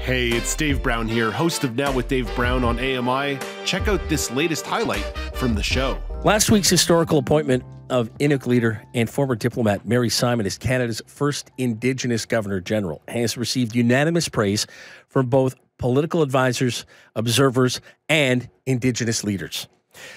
Hey, it's Dave Brown here, host of Now with Dave Brown on AMI. Check out this latest highlight from the show. Last week's historical appointment of Inuk leader and former diplomat Mary Simon as Canada's first Indigenous Governor-General has received unanimous praise from both political advisors, observers, and Indigenous leaders.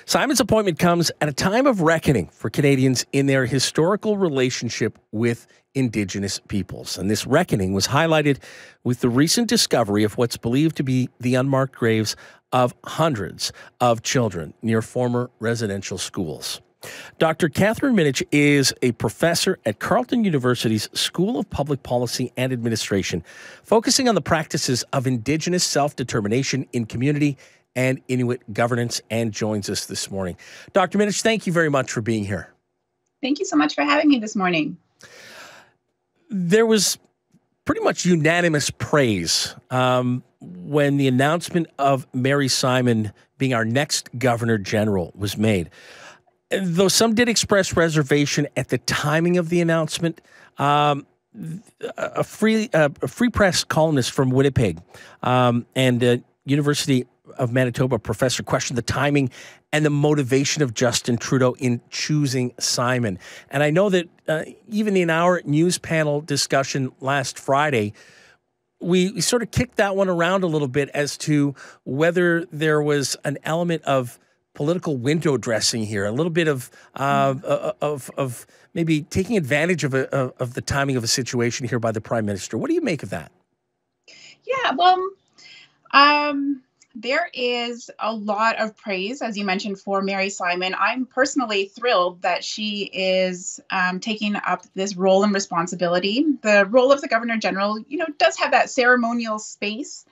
Simon's appointment comes at a time of reckoning for Canadians in their historical relationship with Indigenous peoples. And this reckoning was highlighted with the recent discovery of what's believed to be the unmarked graves of hundreds of children near former residential schools. Dr. Katherine Minich is a professor at Carleton University's School of Public Policy and Administration, focusing on the practices of Indigenous self-determination in community and Inuit governance, and joins us this morning. Dr. Minich, thank you very much for being here. Thank you so much for having me this morning. There was pretty much unanimous praise when the announcement of Mary Simon being our next Governor General was made. Though some did express reservation at the timing of the announcement, a free press columnist from Winnipeg and University of Manitoba professor questioned the timing and the motivation of Justin Trudeau in choosing Simon. And I know that even in our news panel discussion last Friday, we sort of kicked that one around a little bit as to whether there was an element of political window dressing here, a little bit of maybe taking advantage of the timing of a situation here by the Prime Minister. What do you make of that? Yeah, well, there is a lot of praise, as you mentioned, for Mary Simon. I'm personally thrilled that she is taking up this role and responsibility. The role of the Governor General, does have that ceremonial space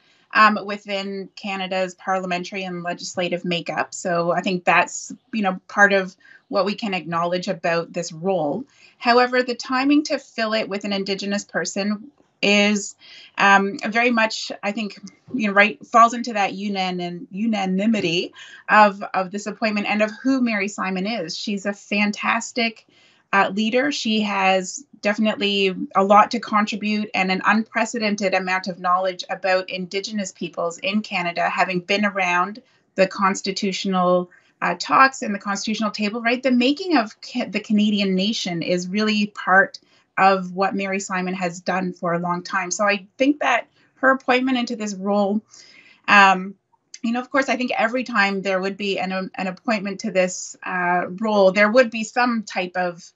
within Canada's parliamentary and legislative makeup. So I think that's, part of what we can acknowledge about this role. However, the timing to fill it with an Indigenous person is very much, I think, falls into that unanimity of this appointment and of who Mary Simon is. She's a fantastic leader. She has definitely a lot to contribute and an unprecedented amount of knowledge about Indigenous peoples in Canada, having been around the constitutional talks and the constitutional table, right? The making of the Canadian nation is really part of what Mary Simon has done for a long time. So I think that her appointment into this role, of course, I think every time there would be an appointment to this role, there would be some type of,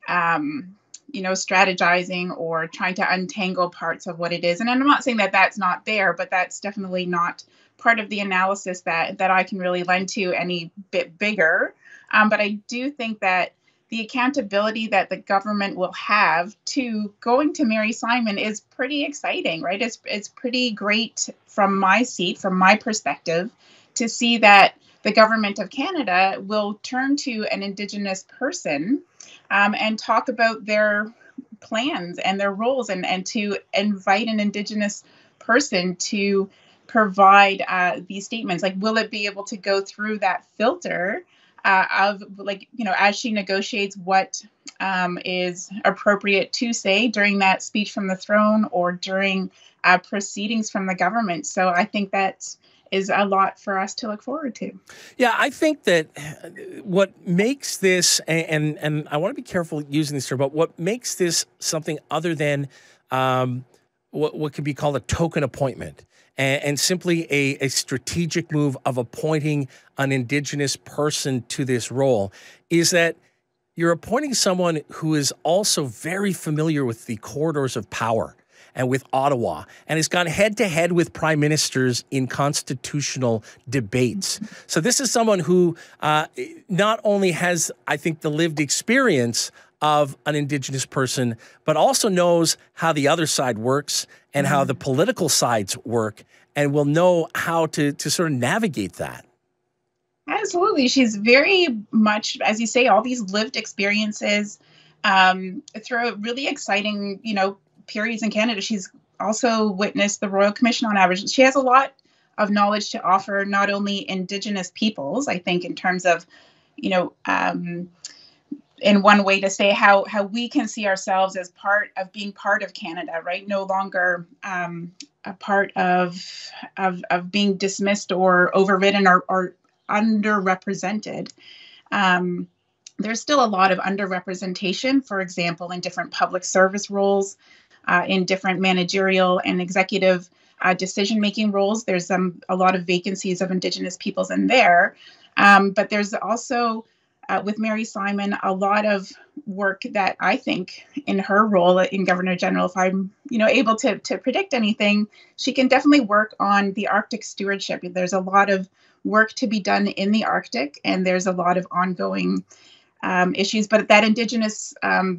strategizing or trying to untangle parts of what it is. And I'm not saying that that's not there, but that's definitely not part of the analysis that I can really lend to any bit bigger. But I do think that the accountability that the government will have to going to Mary Simon is pretty exciting, right? It's pretty great from my seat, from my perspective, to see that the government of Canada will turn to an Indigenous person and talk about their plans and their roles and to invite an Indigenous person to provide these statements. Like, will it be able to go through that filter of, as she negotiates what is appropriate to say during that speech from the throne or during proceedings from the government. So I think that is a lot for us to look forward to. Yeah, I think that what makes this, and I want to be careful using this term, but what makes this something other than what could be called a token appointment and simply a strategic move of appointing an Indigenous person to this role is that you're appointing someone who is also very familiar with the corridors of power and with Ottawa, and has gone head-to-head with prime ministers in constitutional debates. So this is someone who not only has, I think, the lived experience of an Indigenous person, but also knows how the other side works and how the political sides work, and will know how to sort of navigate that. Absolutely. She's very much, as you say, all these lived experiences through a really exciting, periods in Canada. She's also witnessed the Royal Commission on Aboriginal. She has a lot of knowledge to offer, not only Indigenous peoples, I think, in terms of, in one way to say how we can see ourselves as part of being part of Canada, right? No longer a part of being dismissed or overridden or underrepresented. There's still a lot of underrepresentation, for example, in different public service roles, in different managerial and executive decision-making roles. There's a lot of vacancies of Indigenous peoples in there. But there's also, with Mary Simon, a lot of work that I think in her role in Governor General, if I'm able to predict anything, she can definitely work on the Arctic stewardship. There's a lot of work to be done in the Arctic, and there's a lot of ongoing issues, but that Indigenous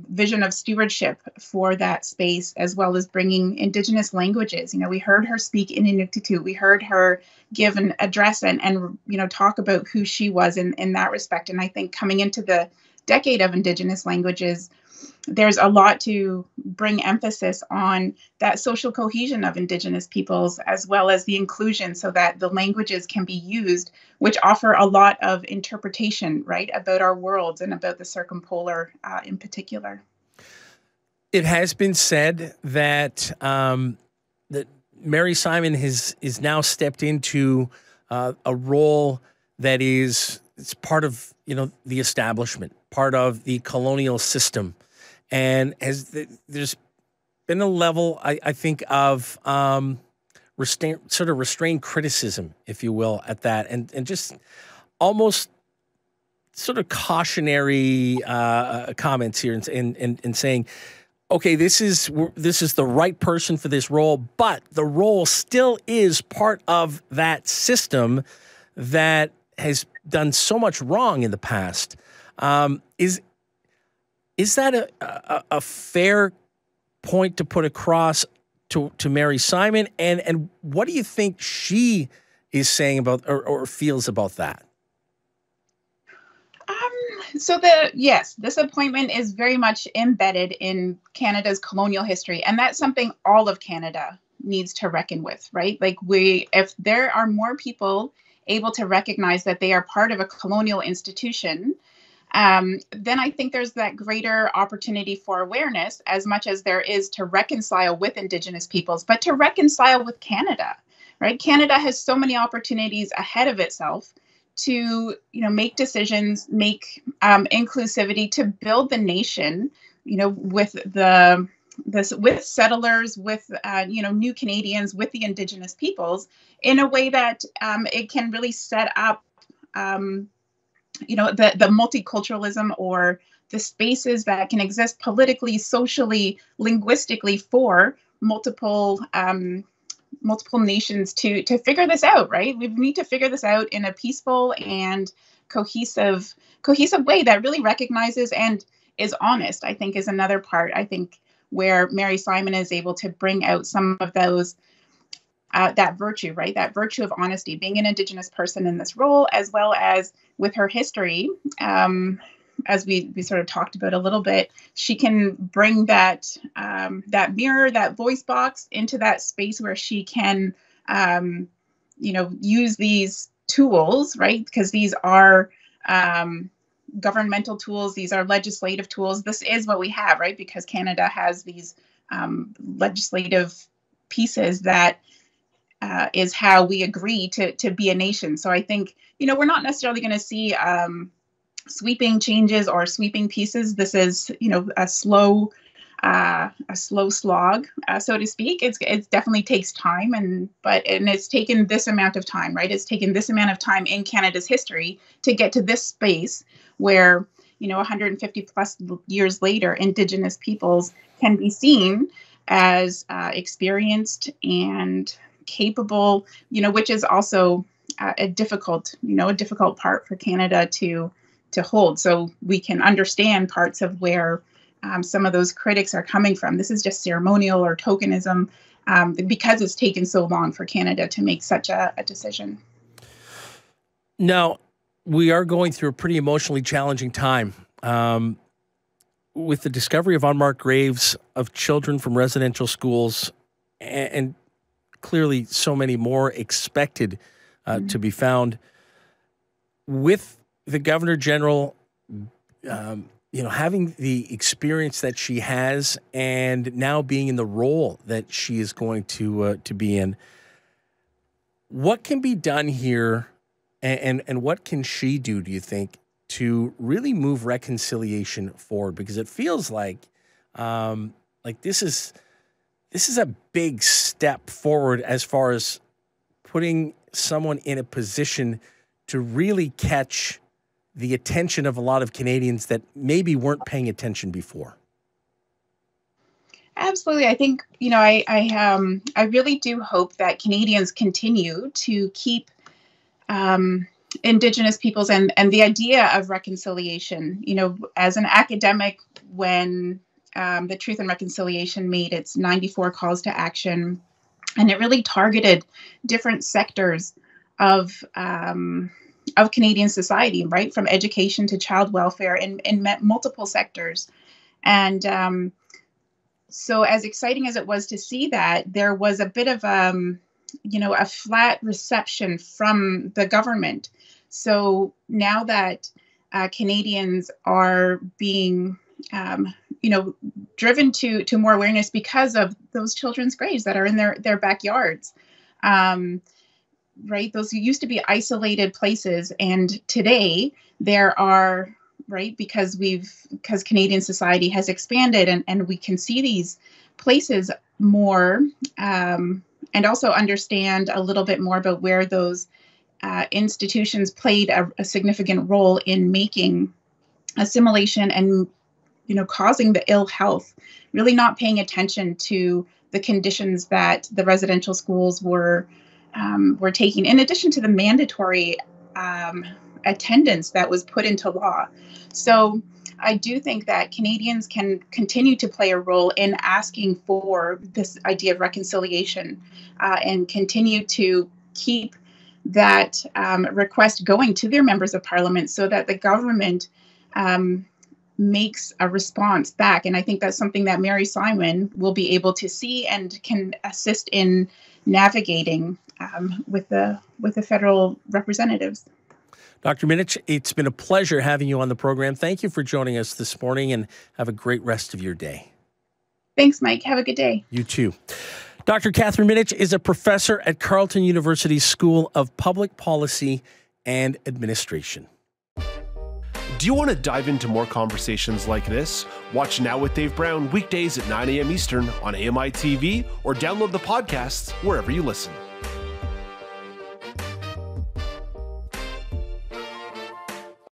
vision of stewardship for that space, as well as bringing Indigenous languages. We heard her speak in Inuktitut. We heard her give an address and talk about who she was in that respect. And I think coming into the decade of Indigenous languages, there's a lot to bring emphasis on that social cohesion of Indigenous peoples, as well as the inclusion, so that the languages can be used, which offer a lot of interpretation, right, about our worlds and about the circumpolar in particular. It has been said that that Mary Simon is now stepped into a role that it's part of the establishment, part of the colonial system. And there's been a level, I think, of restrained criticism, if you will, at that, and just almost sort of cautionary comments here, and saying, okay, this is the right person for this role, but the role still is part of that system that has done so much wrong in the past. Is that a fair point to put across to Mary Simon? And what do you think she is saying about or feels about that? Yes, this appointment is very much embedded in Canada's colonial history, and that's something all of Canada needs to reckon with, right? Like if there are more people able to recognize that they are part of a colonial institution, then I think there's that greater opportunity for awareness, as much as there is to reconcile with Indigenous peoples, but to reconcile with Canada, right? Canada has so many opportunities ahead of itself to, make decisions, make inclusivity, to build the nation, with with settlers, with new Canadians, with the Indigenous peoples, in a way that it can really set up the multiculturalism, or the spaces that can exist politically, socially, linguistically for multiple nations to figure this out, right? We need to figure this out in a peaceful and cohesive way that really recognizes and is honest, I think, is another part, I think, where Mary Simon is able to bring out some of those that virtue, right? That virtue of honesty, being an Indigenous person in this role, as well as with her history, as we sort of talked about a little bit, she can bring that mirror, that voice box into that space where she can, use these tools, right? Because these are governmental tools, these are legislative tools. This is what we have, right? Because Canada has these legislative pieces that is how we agree to be a nation. So I think, we're not necessarily going to see sweeping changes or sweeping pieces. This is, a slow slog, so to speak. It definitely takes time, and it's taken this amount of time, right? It's taken this amount of time in Canada's history to get to this space where, 150 plus years later, Indigenous peoples can be seen as experienced and capable, which is also a difficult part for Canada to hold. So we can understand parts of where some of those critics are coming from. This is just ceremonial or tokenism, because it's taken so long for Canada to make such a decision. Now, we are going through a pretty emotionally challenging time. With the discovery of unmarked graves of children from residential schools, and clearly so many more expected to be found, with the Governor General having the experience that she has and now being in the role that she is going to be in, what can be done here and what can she do, do you think, to really move reconciliation forward? Because it feels like this is a big step forward as far as putting someone in a position to really catch the attention of a lot of Canadians that maybe weren't paying attention before. Absolutely. I think, I really do hope that Canadians continue to keep Indigenous peoples and the idea of reconciliation. As an academic, when the Truth and Reconciliation made its 94 calls to action, and it really targeted different sectors of Canadian society, right, from education to child welfare in multiple sectors. And so as exciting as it was to see that, there was a bit of a flat reception from the government. So now that Canadians are being driven to more awareness because of those children's graves that are in their backyards, right? Those used to be isolated places, and today there are, right, because Canadian society has expanded and we can see these places more, and also understand a little bit more about where those institutions played a significant role in making assimilation and causing the ill health, really not paying attention to the conditions that the residential schools were taking, in addition to the mandatory attendance that was put into law. So I do think that Canadians can continue to play a role in asking for this idea of reconciliation, and continue to keep that request going to their members of parliament so that the government makes a response back. And I think that's something that Mary Simon will be able to see and can assist in navigating with the federal representatives. Dr. Minich, it's been a pleasure having you on the program. Thank you for joining us this morning, and have a great rest of your day. Thanks, Mike. Have a good day. You too. Dr. Katherine Minich is a professor at Carleton University School of Public Policy and Administration. Do you want to dive into more conversations like this? Watch Now with Dave Brown weekdays at 9 a.m. Eastern on AMI TV, or download the podcasts wherever you listen.